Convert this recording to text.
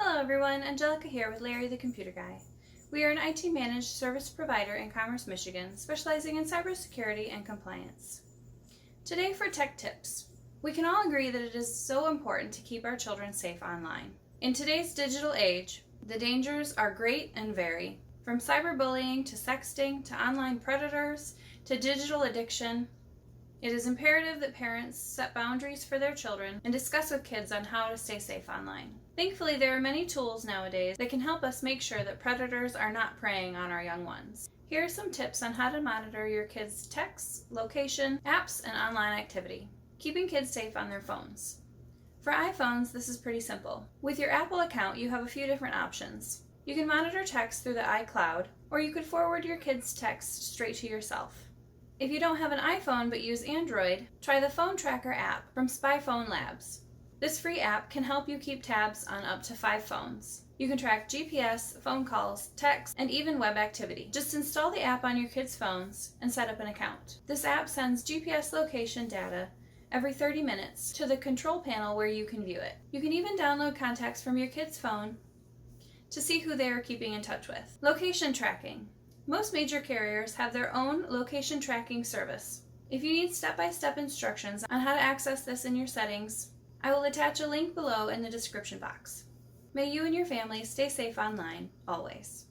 Hello everyone, Angelica here with Larry the Computer Guy. We are an IT managed service provider in Commerce, Michigan, specializing in cybersecurity and compliance. Today for Tech Tips. We can all agree that it is so important to keep our children safe online. In today's digital age, the dangers are great and vary. From cyberbullying to sexting to online predators to digital addiction, it is imperative that parents set boundaries for their children and discuss with kids on how to stay safe online. Thankfully, there are many tools nowadays that can help us make sure that predators are not preying on our young ones. Here are some tips on how to monitor your kids' texts, location, apps, and online activity. Keeping kids safe on their phones. For iPhones, this is pretty simple. With your Apple account, you have a few different options. You can monitor text through the iCloud, or you could forward your kids' text straight to yourself. If you don't have an iPhone but use Android, try the Phone Tracker app from SpyPhone Labs. This free app can help you keep tabs on up to 5 phones. You can track GPS, phone calls, text, and even web activity. Just install the app on your kids' phones and set up an account. This app sends GPS location data every 30 minutes to the control panel where you can view it. You can even download contacts from your kid's phone to see who they are keeping in touch with. Location tracking. Most major carriers have their own location tracking service. If you need step-by-step instructions on how to access this in your settings, I will attach a link below in the description box. May you and your family stay safe online, always.